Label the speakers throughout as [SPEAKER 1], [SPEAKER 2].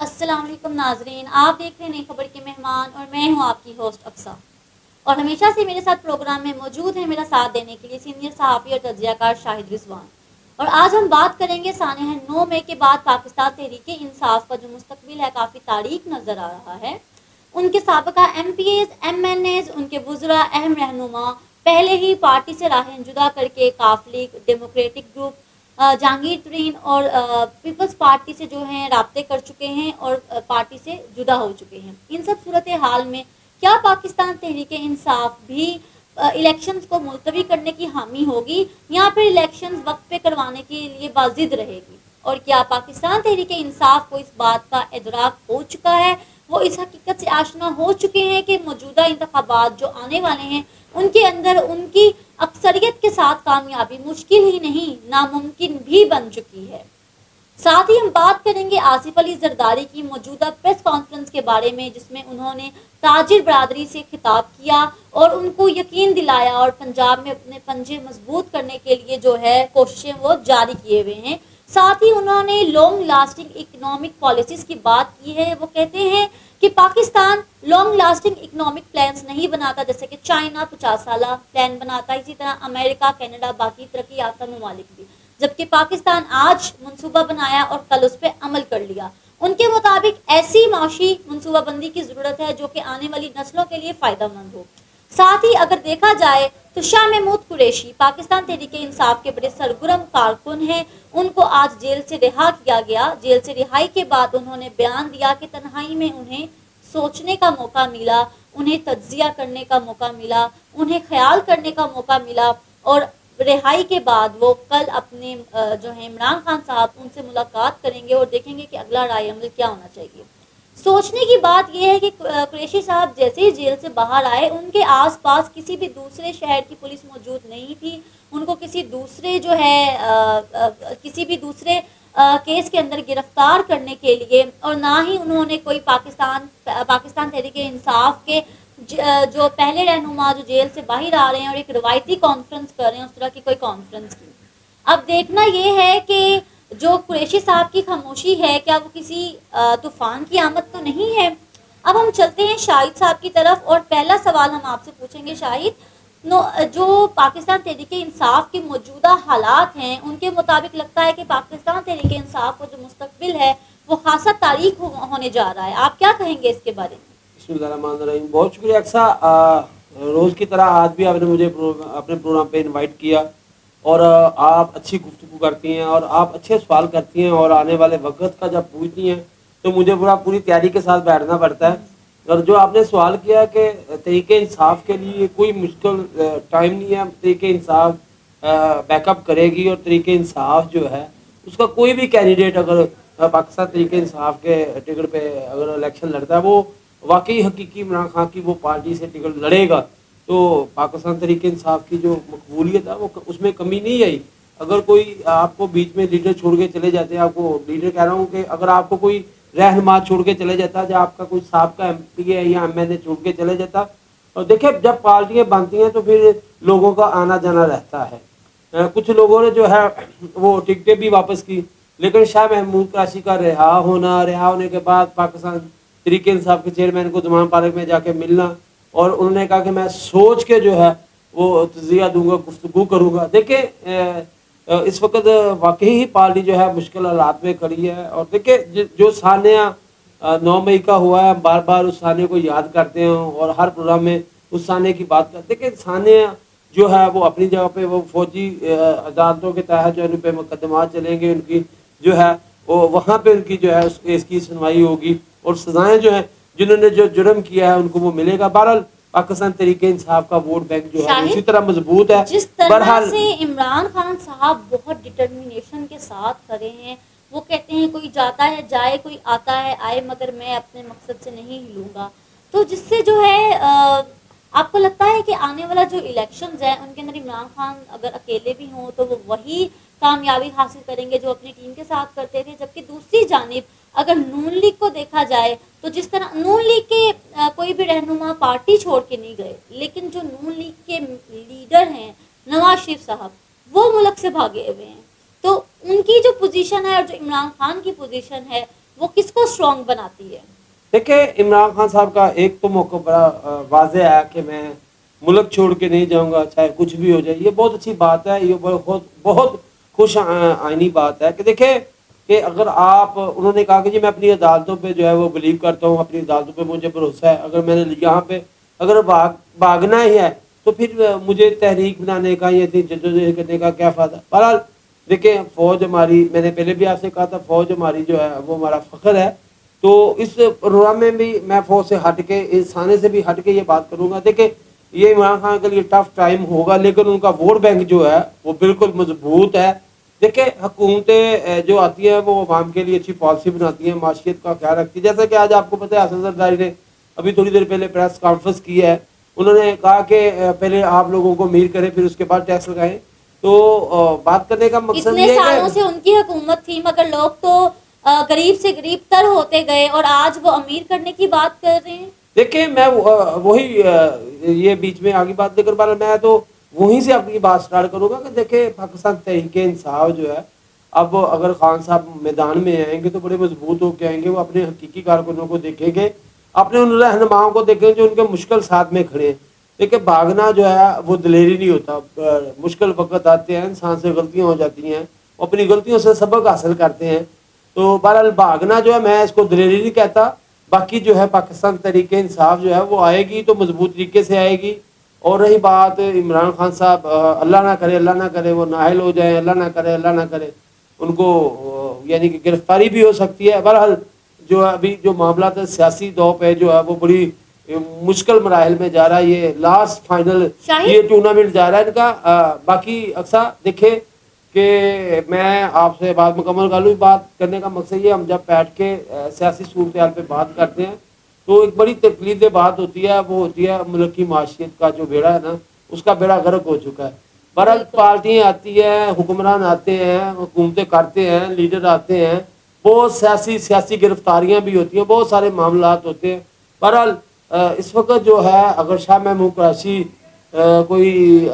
[SPEAKER 1] السلام علیکم ناظرین، آپ دیکھ رہے ہیں نئی خبر کے مہمان اور میں ہوں آپ کی ہوسٹ اقصیٰ، اور ہمیشہ سے میرے ساتھ پروگرام میں موجود ہیں میرا ساتھ دینے کے لیے سینئر صحافی اور تجزیہ کار شاہد رضوان۔ اور آج ہم بات کریں گے سانحہ 9 مئی کے بعد پاکستان تحریک انصاف کا جو مستقبل ہے کافی تاریک نظر آ رہا ہے۔ ان کے سابقہ M P As, M N As, ان کے وزراء، اہم رہنما پہلے ہی پارٹی سے راہیں جدا کر کے کاف لیگ، ڈیموکریٹک گروپ، جہانگیر ترین اور پیپلز پارٹی سے جو ہیں رابطے کر چکے ہیں اور پارٹی سے جدا ہو چکے ہیں۔ ان سب صورتحال میں کیا پاکستان تحریک انصاف بھی الیکشنز کو ملتوی کرنے کی حامی ہوگی یا پھر الیکشنز وقت پہ کروانے کے لیے بازد رہے گی؟ اور کیا پاکستان تحریک انصاف کو اس بات کا ادراک ہو چکا ہے، وہ اس حقیقت سے آشنا ہو چکے ہیں کہ موجودہ انتخابات جو آنے والے ہیں ان کے اندر ان کی اکثریت کے ساتھ کامیابی مشکل ہی نہیں ناممکن بھی بن چکی ہے؟ ساتھ ہی ہم بات کریں گے آصف علی زرداری کی موجودہ پریس کانفرنس کے بارے میں، جس میں انہوں نے تاجر برادری سے خطاب کیا اور ان کو یقین دلایا اور پنجاب میں اپنے پنجے مضبوط کرنے کے لیے جو ہے کوششیں وہ جاری کیے ہوئے ہیں۔ ساتھ ہی انہوں نے لانگ لاسٹنگ اکنامک پالیسیز کی بات کی ہے۔ وہ کہتے ہیں کہ Pakistan long lasting economic plans نہیں بناتا، جیسے کہ چائنا 50 سالہ پلان بناتا ہے، اسی طرح امریکہ، کینیڈا، باقی ترقی یافتہ ممالک بھی، جبکہ پاکستان آج منصوبہ بنایا اور کل اس پہ عمل کر لیا۔ ان کے مطابق ایسی معاشی منصوبہ بندی کی ضرورت ہے جو کہ آنے والی نسلوں کے لیے فائدہ مند ہو۔ ساتھ ہی اگر دیکھا جائے تو شاہ محمود قریشی پاکستان تحریک انصاف کے بڑے سرگرم کارکن ہیں، ان کو آج جیل سے رہا کیا گیا۔ جیل سے رہائی کے بعد انہوں نے بیان دیا کہ تنہائی میں انہیں سوچنے کا موقع ملا، انہیں تجزیہ کرنے کا موقع ملا، انہیں خیال کرنے کا موقع ملا، اور رہائی کے بعد وہ کل اپنے جو ہیں عمران خان صاحب ان سے ملاقات کریں گے اور دیکھیں گے کہ اگلا رائے عمل کیا ہونا چاہیے۔ سوچنے کی بات یہ ہے کہ قریشی صاحب جیسے ہی جیل سے باہر آئے ان کے آس پاس کسی بھی دوسرے شہر کی پولیس موجود نہیں تھی، ان کو کسی دوسرے جو ہے کسی بھی دوسرے کیس کے اندر گرفتار کرنے کے لیے، اور نہ ہی انہوں نے کوئی پاکستان تحریک انصاف کے جو پہلے رہنما جو جیل سے باہر آ رہے ہیں اور ایک روایتی کانفرنس کر رہے ہیں اس طرح کی کوئی کانفرنس کی۔ اب دیکھنا یہ ہے کہ جو قریشی صاحب کی خاموشی ہے کیا وہ کسی طوفان کی آمد تو نہیں ہے؟ اب ہم چلتے ہیں شاہد صاحب کی طرف اور پہلا سوال ہم آپ سے پوچھیں گے شاہد، جو پاکستان تحریک انصاف کے موجودہ حالات ہیں ان کے مطابق لگتا ہے کہ پاکستان تحریک انصاف کا جو مستقبل ہے وہ خاصا تاریک ہونے جا رہا ہے، آپ کیا کہیں گے اس کے بارے میں؟
[SPEAKER 2] بسم اللہ الرحمن الرحیم۔ بہت شکریہ اقصیٰ، روز کی طرح آج بھی آپ نے مجھے اپنے پروگرام پہ انوائٹ کیا، اور آپ اچھی گفتگو کرتی ہیں اور آپ اچھے سوال کرتی ہیں، اور آنے والے وقت کا جب پوچھتی ہیں تو مجھے پوری تیاری کے ساتھ بیٹھنا پڑتا ہے۔ اور جو آپ نے سوال کیا کہ تحریک انصاف کے لیے کوئی مشکل ٹائم نہیں ہے، تحریک انصاف بیک اپ کرے گی، اور تحریک انصاف جو ہے اس کا کوئی بھی کینڈیڈیٹ اگر پاکستان تحریک انصاف کے ٹکٹ پہ اگر الیکشن لڑتا ہے وہ واقعی حقیقی عمران خان کی وہ پارٹی سے ٹکٹ لڑے گا تو پاکستان تحریک انصاف کی جو مقبولیت ہے وہ اس میں کمی نہیں آئی۔ اگر کوئی آپ کو بیچ میں لیڈر چھوڑ کے چلے جاتے ہیں، آپ کو لیڈر کہہ رہا ہوں کہ اگر آپ کو کوئی رہنما چھوڑ کے چلے جاتا ہے، جو آپ کا کوئی سابقہ ایم پی ہے یا ایم این اے چھوڑ کے چلے جاتا، اور دیکھیں جب پارٹیاں بنتی ہیں تو پھر لوگوں کا آنا جانا رہتا ہے۔ کچھ لوگوں نے جو ہے وہ ٹکٹیں بھی واپس کی، لیکن شاہ محمود قریشی کا رہا ہونے کے بعد پاکستان تحریک انصاف کے چیئرمین کو زمان پارک میں جا کے ملنا، اور انہوں نے کہا کہ میں سوچ کے جو ہے وہ تجزیہ دوں گا، گفتگو کروں گا۔ دیکھیں اس وقت واقعی ہی پارٹی جو ہے مشکل حالات میں کھڑی ہے، اور دیکھیں جو سانحہ 9 مئی کا ہوا ہے، بار بار اس سانحے کو یاد کرتے ہیں اور ہر پروگرام میں اس سانحے کی بات کرتے ہیں۔ دیکھیں سانحہ جو ہے وہ اپنی جگہ پہ وہ فوجی عدالتوں کے تحت جو ان پہ مقدمات چلیں گے، ان کی جو ہے وہ وہاں پہ ان کی جو ہے اس کیس کی سنوائی ہوگی، اور سزائیں جو ہیں جنہوں نے جو جرم کیا ہے ان کو وہ ملے گا۔ بہرحال پاکستان تحریک انصاف کا ووٹ بینک جو ہے اسی طرح مضبوط ہے۔
[SPEAKER 1] جس طرح
[SPEAKER 2] بہرحال
[SPEAKER 1] سے عمران خان صاحب بہت ڈٹرمنیشن کے ساتھ کھڑے ہیں، وہ کہتے ہیں کوئی جاتا ہے جائے، کوئی آتا ہے آئے، مگر میں اپنے مقصد سے نہیں ہلوں گا، تو جس سے جو ہے آپ کو لگتا ہے کہ آنے والا جو الیکشنز ہیں ان کے اندر عمران خان اگر اکیلے بھی ہوں تو وہ وہی کامیابی حاصل کریں گے جو اپنی ٹیم کے ساتھ کرتے تھے؟ جبکہ دوسری جانب اگر نون لیگ کو دیکھا جائے تو جس طرح نون لیگ کے کوئی بھی رہنما پارٹی چھوڑ کے نہیں گئے، لیکن جو نون لیگ کے لیڈر ہیں نواز شریف صاحب وہ ملک سے بھاگے ہوئے ہیں، تو ان کی جو پوزیشن ہے اور جو عمران خان کی پوزیشن ہے وہ کس کو اسٹرانگ بناتی ہے؟
[SPEAKER 2] دیکھیں عمران خان صاحب کا ایک تو موقع بڑا واضح ہے کہ میں ملک چھوڑ کے نہیں جاؤں گا چاہے کچھ بھی ہو جائے، یہ بہت اچھی بات ہے، یہ بہت بہت خوش آئینی بات ہے کہ دیکھیں کہ اگر آپ انہوں نے کہا کہ جی میں اپنی عدالتوں پہ جو ہے وہ بلیو کرتا ہوں، اپنی عدالتوں پہ مجھے بھروسہ ہے، اگر میں نے یہاں پہ اگر بھاگنا ہی ہے تو پھر مجھے تحریک بنانے کا یہ جدوجہد کرنے کا کیا فائدہ۔ بہرحال دیکھیں فوج ہماری، میں نے پہلے بھی آپ سے کہا تھا فوج ہماری جو ہے وہ ہمارا فخر ہے، تو اس پروگرام میں بھی میں فوج سے ہٹ کے اس تھانے سے بھی ہٹ کے یہ بات کروں گا۔ دیکھیں یہ عمران خان کے لیے ٹف ٹائم ہوگا لیکن ان کا ووٹ بینک جو ہے وہ بالکل مضبوط ہے۔ دیکھیں حکومتیں جو آتی ہیں وہ عوام کے لیے اچھی پالیسی بناتی ہیں، معاشیت کا خیال رکھتی ہیں، جیسا کہ آج آپ کو پتہ ہے حسن زرداری نے ابھی تھوڑی دیر پہلے پریس کانفرنس کی ہے، انہوں نے کہا کہ پہلے آپ لوگوں کو امیر کریں پھر اس کے بعد ٹیکس لگائیں۔ تو بات کرنے کا مقصد
[SPEAKER 1] اتنے
[SPEAKER 2] یہ ہے
[SPEAKER 1] سالوں
[SPEAKER 2] کہ
[SPEAKER 1] سے ان کی حکومت تھی مگر لوگ تو غریب سے غریب تر ہوتے گئے اور آج وہ امیر کرنے کی بات کر رہے ہیں۔
[SPEAKER 2] دیکھیں میں وہی یہ بیچ میں آگے بات لے کر بارہ میں تو وہیں سے اپنی بات سٹارٹ کروں گا کہ دیکھیں پاکستان تحریک انصاف جو ہے اب اگر خان صاحب میدان میں آئیں گے تو بڑے مضبوط ہو کے آئیں گے، وہ اپنے حقیقی کارکنوں کو دیکھیں گے، اپنے ان رہنماؤں کو دیکھیں جو ان کے مشکل ساتھ میں کھڑے ہیں۔ دیکھیں بھاگنا جو ہے وہ دلیری نہیں ہوتا، مشکل وقت آتے ہیں انسان سے غلطیاں ہو جاتی ہیں، وہ اپنی غلطیوں سے سبق حاصل کرتے ہیں، تو بہرحال بھاگنا جو ہے میں اس کو دلیری نہیں کہتا۔ باقی جو ہے پاکستان تحریک انصاف جو ہے وہ آئے گی تو مضبوط طریقے سے آئے گی۔ اور رہی بات عمران خان صاحب، اللہ نہ کرے وہ نااہل ہو جائیں، اللہ نہ کرے ان کو یعنی کہ گرفتاری بھی ہو سکتی ہے۔ بہرحال جو ابھی جو معاملات سیاسی دو پہ جو ہے وہ بڑی مشکل مراحل میں جا رہا ہے، یہ لاسٹ فائنل
[SPEAKER 1] شاہد
[SPEAKER 2] یہ ٹورنامنٹ جا رہا ہے ان کا۔ باقی اکثر دیکھیں کہ میں آپ سے بات مکمل کر لوں، بات کرنے کا مقصد یہ ہم جب بیٹھ کے سیاسی صورتحال پہ بات کرتے ہیں تو ایک بڑی تکلیف دہ بات ہوتی ہے، وہ ہوتی ہے ملک کی معاشیت کا جو بیڑا ہے نا اس کا بیڑا غرق ہو چکا ہے۔ بہرحال
[SPEAKER 1] بالکل
[SPEAKER 2] پارٹیاں آتی ہیں، حکمران آتے ہیں، حکومتیں کرتے ہیں، لیڈر آتے ہیں، بہت سیاسی گرفتاریاں بھی ہوتی ہیں، بہت سارے معاملات ہوتے ہیں۔ بہرحال اس وقت جو ہے اگر شاہ محمود قریشی کوئی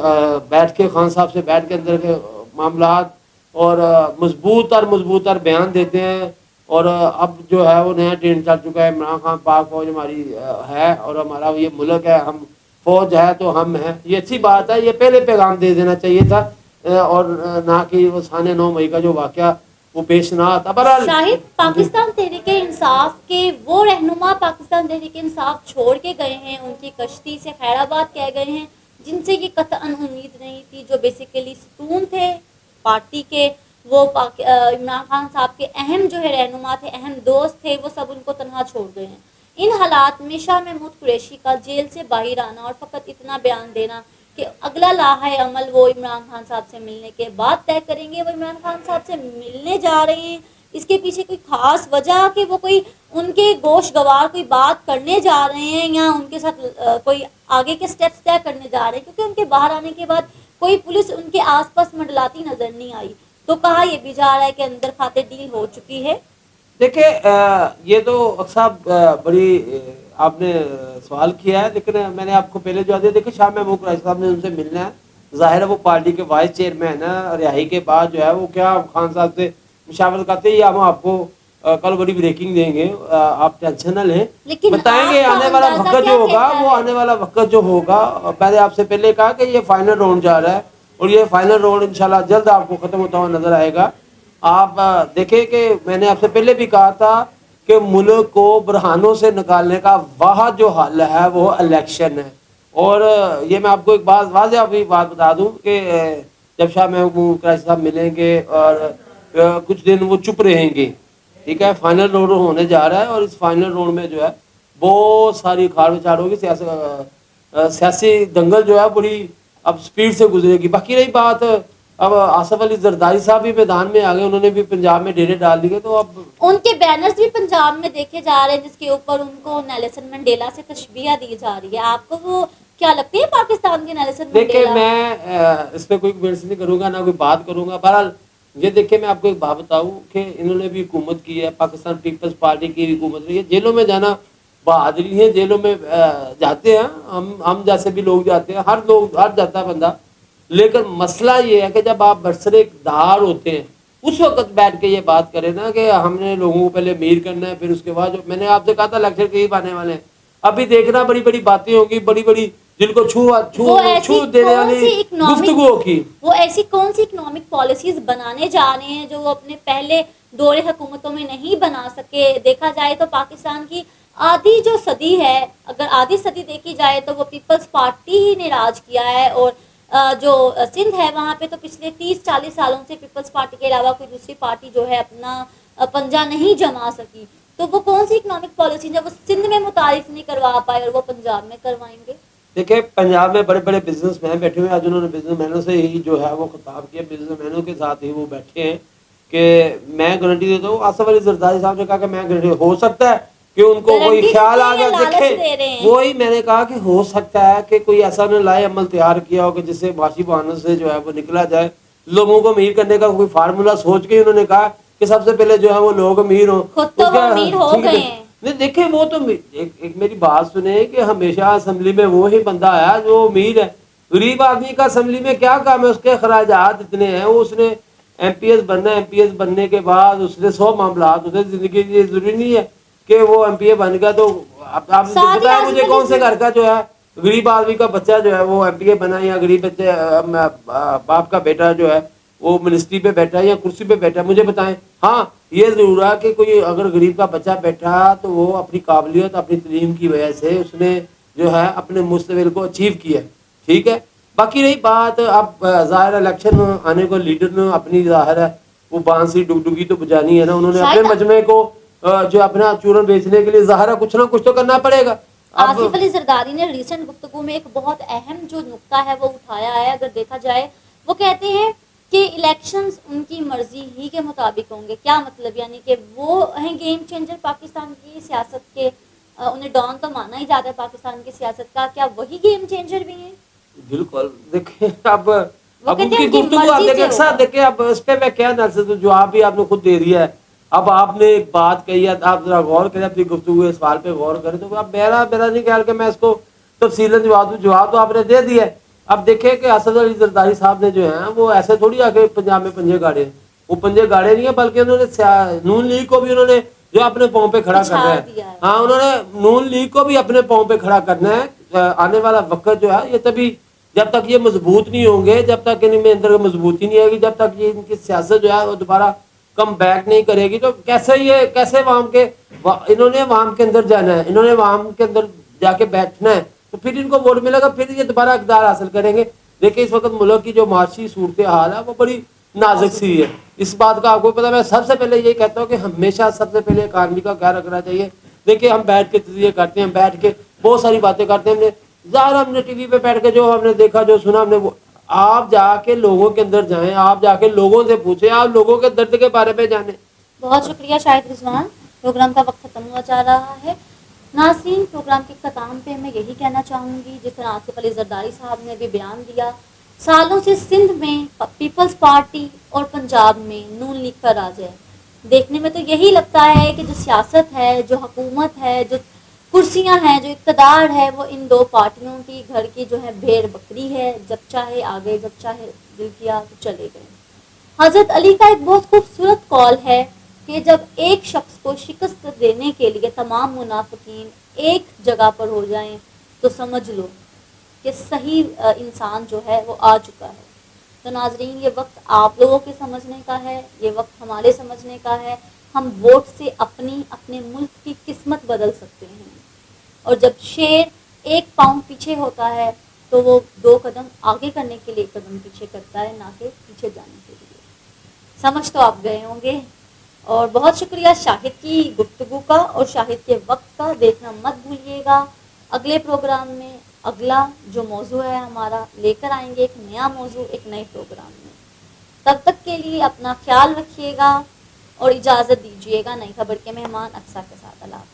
[SPEAKER 2] بیٹھ کے خان صاحب سے بیٹھ کے اندر کے معاملات اور مضبوط اور بیان دیتے ہیں، اور اب جو ہے وہ نیا ٹرینڈ چل چکا ہے، عمران خان پاک فوج ہماری ہے اور ہمارا یہ ملک ہے، ہم فوج ہے تو ہم ہیں، یہ اچھی بات ہے، یہ پہلے پیغام دے دینا چاہیے تھا، اور نہ کہ وہ سانے 9 مئی کا جو واقعہ وہ پیش نہ آتا۔ بہرحال
[SPEAKER 1] شاہد، پاکستان تحریک انصاف کے وہ رہنما پاکستان تحریک انصاف چھوڑ کے گئے ہیں، ان کی کشتی سے خیر آباد کہہ گئے ہیں، جن سے یہ قطعاً امید نہیں تھی، جو بیسیکلی ستون تھے پارٹی کے، وہ عمران خان صاحب کے اہم جو ہے رہنما تھے، اہم دوست تھے، وہ سب ان کو تنہا چھوڑ گئے ہیں۔ ان حالات میں شاہ محمود قریشی کا جیل سے باہر آنا اور فقط اتنا بیان دینا کہ اگلا لائحہ عمل وہ عمران خان صاحب سے ملنے کے بعد طے کریں گے، وہ عمران خان صاحب سے ملنے جا رہے ہیں، اس کے پیچھے کوئی خاص وجہ کہ وہ کوئی ان کے گوش گوار کوئی بات کرنے جا رہے ہیں یا ان کے ساتھ کوئی آگے کے سٹیپس طے کرنے جا رہے ہیں، کیونکہ ان کے باہر آنے کے بعد کوئی پولیس ان کے آس پاس منڈلاتی نظر نہیں آئی، تو کہا یہ بھی جا رہا ہے کہ اندر کھاتے ڈیل ہو چکی ہے۔
[SPEAKER 2] دیکھیں یہ تو صاحب بڑی آپ نے سوال کیا ہے، لیکن میں نے آپ کو پہلے جو دیا، دیکھیں شاہ محمود قریشی صاحب نے ان سے ملنا ہے، ظاہر ہے وہ پارٹی کے وائس چیئرمین ہے، رہائی کے بعد جو ہے وہ کیا خان صاحب سے مشاورت کرتے ہیں، ہم آپ کو کل بڑی بریکنگ دیں گے، آپ ٹینشن نہ لیں،
[SPEAKER 1] لیکن
[SPEAKER 2] بتائیں گے
[SPEAKER 1] آپ کا
[SPEAKER 2] آنے والا
[SPEAKER 1] اندازہ
[SPEAKER 2] وقت جو
[SPEAKER 1] کیا
[SPEAKER 2] ہوگا،
[SPEAKER 1] کہتا
[SPEAKER 2] وہ
[SPEAKER 1] ہے؟
[SPEAKER 2] آنے والا وقت جو ہوگا، میں نے آپ سے پہلے کہا کہ یہ فائنل راؤنڈ جا رہا ہے اور یہ فائنل راؤنڈ انشاءاللہ جلد آپ کو ختم ہوتا ہوا نظر آئے گا۔ آپ دیکھیں کہ میں نے آپ سے پہلے بھی کہا تھا کہ ملک کو برہانوں سے نکالنے کا واحد جو حل ہے وہ الیکشن ہے، اور یہ میں آپ کو ایک بات واضح بات بتا دوں کہ جب شاہ محمود قریشی صاحب ملیں گے اور کچھ دن وہ چپ رہیں گے، ٹھیک ہے، فائنل راؤنڈ ہونے جا رہا ہے، اور اس فائنل راؤنڈ میں جو ہے بہت ساری کھاڑ وچاڑ ہوگی، سیاسی دنگل جو ہے بڑی اب سپیڈ سے گزرے گی۔ باقی رہی بات اب آصف علی زرداری صاحب بھی میدان میں آ گئے، انہوں نے بھی پنجاب میں ڈیرے ڈال دیے، تو اب
[SPEAKER 1] ان کے بینرز بھی پنجاب میں دیکھے جا رہے ہیں جس کے اوپر ان کو نیلسن منڈیلا سے تشبیہ دی جا رہی ہے، آپ کو وہ کیا لگتی ہے پاکستان کے نیلسن
[SPEAKER 2] دیکھیں
[SPEAKER 1] منڈیلا؟
[SPEAKER 2] میں اس پہ کوئی کمنٹس نہیں کروں گا، نہ کوئی بات کروں گا۔ بہرحال یہ دیکھیں میں آپ کو ایک بات بتاؤں کہ انہوں نے بھی حکومت کی ہے، پاکستان پیپلز پارٹی کی حکومت کی ہے، جیلوں میں جانا بہادری ہے، جیلوں میں جاتے ہیں، ہم جیسے بھی لوگ جاتے ہیں، ہر جاتا ہے بندہ، لیکن مسئلہ یہ ہے کہ جب آپ برسر اقتدار ہوتے ہیں اس وقت بیٹھ کے یہ بات کرے نا کہ ہم نے لوگوں کو پہلے امیر کرنا ہے, پھر اس کے بعد جو میں نے آپ سے کہا تھا لیکچر قریب آنے والے ہیں, ابھی دیکھنا بڑی بڑی باتیں ہوگی, بڑی بڑی دل کو چھو دینے والی گفتگو ہوگی.
[SPEAKER 1] وہ ایسی کون سی اکنامک پالیسیز بنانے جا رہے ہیں جو وہ اپنے پہلے دور حکومتوں میں نہیں بنا سکے. دیکھا جائے تو پاکستان کی آدھی جو صدی ہے, اگر آدھی صدی دیکھی جائے تو وہ پیپلز پارٹی ہی نے راج کیا ہے, اور جو سندھ ہے وہاں پہ تو پچھلے 30-40 سالوں سے پیپلز پارٹی کے علاوہ کوئی دوسری پارٹی جو ہے اپنا پنجہ نہیں جما سکی. تو وہ کون سی اکنامک پالیسی جب وہ سندھ میں متعارف نہیں کروا پائے اور وہ پنجاب میں کروائیں گے؟
[SPEAKER 2] دیکھیں پنجاب میں بڑے بڑے بزنس مین بیٹھے ہوئے ہیں, جنہوں نے بزنس مینوں سے ہی جو ہے وہ خطاب کیا, بزنس مینوں کے ساتھ ہی وہ بیٹھے ہیں کہ میں گارنٹی دیتا ہوں. آصف علی زرداری صاحب نے کہا کہ میں گارنٹی, ہو سکتا ہے کہ ان کو کوئی خیال آ گیا, دیکھیں وہی میں نے کہا کہ ہو سکتا ہے کہ کوئی ایسا نہ لائے عمل تیار کیا ہو کہ جس سے معاشی بحران سے جو ہے وہ نکلا جائے, لوگوں کو امیر کرنے کا کوئی فارمولا سوچ کے انہوں نے کہا کہ سب سے پہلے جو ہے وہ لوگ امیر ہوں.
[SPEAKER 1] خود تو وہ امیر ہو گئے ہیں.
[SPEAKER 2] نہیں دیکھیں وہ تو ایک میری بات سنیں کہ ہمیشہ اسمبلی میں وہی بندہ آیا جو امیر ہے. غریب آدمی کا اسمبلی میں کیا کام ہے, اس کے اخراجات اتنے ہیں, وہ اس نے ایم پی ایس بننا ہے, ایم پی ایس بننے کے بعد اس نے 100 معاملات, اسے زندگی کے ضروری نہیں ہے کہ وہ ایم پی اے بن گیا تو آپ بتائیں مجھے کون سے گھر کا جو ہے غریب آدمی کا بچہ جو ہے وہ ایم پی اے بنا, یا غریب بچے باپ کا بیٹا جو ہے وہ منسٹری پہ بیٹھا ہے یا کرسی پہ بیٹھا ہے, مجھے بتائیں. ہاں یہ ضرور ہے کہ کوئی اگر غریب کا بچہ بیٹھا تو وہ اپنی قابلیت اپنی تعلیم کی وجہ سے اس نے جو ہے اپنے مستقبل کو اچیو کیا, ٹھیک ہے. باقی رہی بات اب ظاہر الیکشن آنے کو لیڈر نے اپنی ظاہر ہے وہ بانسی ڈگڈگی تو بجانی ہے نا, انہوں نے اپنے مجمع کو جو اپنا چورن بیچنے کے لیے ظاہر ہے کچھ نہ کچھ تو کرنا پڑے گا.
[SPEAKER 1] آصف علی زرداری نے ریسنٹ گفتگو میں ایک بہت اہم جو نقطہ ہے وہ اٹھایا ہے. اگر دیکھا جائے وہ کہتے ہیں کہ الیکشنز ان کی مرضی ہی کے مطابق ہوں گے. کیا مطلب, یعنی کہ وہ ہیں گیم چینجر پاکستان کی سیاست کے, انہیں ڈان تو مانا ہی جاتا ہے پاکستان کی سیاست کا, کیا وہی گیم چینجر بھی ہیں؟
[SPEAKER 2] بالکل. دیکھیں اب ان کی گفتگو آپ دیکھیں اکثر دیکھیں, اب اس پہ میں کیا نہ جواب بھی آپ نے خود دے دیا ہے. اب آپ نے ایک بات کہی ہے, آپ ذرا غور کریں اپنی گفتگو اس سوال پہ غور کریں, تو اب میرا نہیں خیال کہ میں اس کو تفصیلاً جواب تو آپ نے دے دیا ہے. اب دیکھیں کہ اسد علی زرداری صاحب نے جو ہے وہ ایسے تھوڑی آ کے پنجاب میں پنجے گاڑے ہیں, وہ پنجے گاڑے نہیں ہیں بلکہ انہوں نے نون لیگ کو بھی انہوں نے جو اپنے پاؤں پہ کھڑا کرنا ہے, ہاں انہوں نے نون لیگ کو بھی اپنے پاؤں پہ کھڑا کرنا ہے. آنے والا وقت جو ہے یہ تبھی, جب تک یہ مضبوط نہیں ہوں گے, جب تک ان میں اندر مضبوطی نہیں آئے گی, جب تک یہ ان کی سیاست جو ہے وہ دوبارہ کم بیک نہیں کرے گی, تو کیسے عوام کے انہوں نے عوام کے اندر جانا ہے, انہوں نے عوام کے اندر جا کے بیٹھنا ہے, تو پھر ان کو ووٹ ملے گا, پھر یہ دوبارہ اقتدار حاصل کریں گے. دیکھیں اس وقت ملک کی جو معاشی صورتحال ہے وہ بڑی نازک سی ہے. اس بات کا آپ کو پتا, میں سب سے پہلے یہی کہتا ہوں کہ ہمیشہ سب سے پہلے اکانومی کا خیال رکھنا چاہیے. دیکھیں ہم بیٹھ کے تجزیے کرتے ہیں, بیٹھ کے بہت ساری باتیں کرتے ہیں, ظاہر ہم نے ٹی وی پہ بیٹھ کے جو ہم نے دیکھا جو سنا ہم نے, آپ جا کے لوگوں کے اندر جائیں, آپ جا کے لوگوں سے پوچھیں, آپ لوگوں کے درد کے بارے میں جانیں.
[SPEAKER 1] بہت شکریہ شاہد رضوان. پروگرام کا وقت ختم ہوا جا رہا ہے. ناظرین, پروگرام کے اختتام پہ میں یہی کہنا چاہوں گی, جس طرح آصف علی زرداری صاحب نے بھی بیان دیا, سالوں سے سندھ میں پیپلز پارٹی اور پنجاب میں نون لیگ کا راج ہے. دیکھنے میں تو یہی لگتا ہے کہ جو سیاست ہے, جو حکومت ہے, جو کرسیاں ہیں, جو اقتدار ہے, وہ ان دو پارٹیوں کی گھر کی جو ہے بھیڑ بکری ہے. جب چاہے آگے, جب چاہے دل کیا تو چلے گئے. حضرت علی کا ایک بہت خوبصورت قول ہے کہ جب ایک شخص کو شکست دینے کے لیے تمام منافقین ایک جگہ پر ہو جائیں تو سمجھ لو کہ صحیح انسان جو ہے وہ آ چکا ہے. تو ناظرین, یہ وقت آپ لوگوں کے سمجھنے کا ہے, یہ وقت ہمارے سمجھنے کا ہے. ہم ووٹ سے اپنے ملک کی قسمت بدل سکتے ہیں, اور جب شیر ایک پاؤں پیچھے ہوتا ہے تو وہ 2 قدم آگے کرنے کے لیے 1 قدم پیچھے کرتا ہے, نہ کہ پیچھے جانے کے لیے. سمجھ تو آپ گئے ہوں گے. اور بہت شکریہ شاہد کی گفتگو کا اور شاہد کے وقت کا. دیکھنا مت بھولیے گا. اگلے پروگرام میں اگلا جو موضوع ہے ہمارا لے کر آئیں گے, ایک نیا موضوع ایک نئے پروگرام میں. تب تک کے لیے اپنا خیال رکھیے گا اور اجازت دیجیے گا. نئی خبر کے مہمان اقصیٰ کے ساتھ. اللہ حافظ.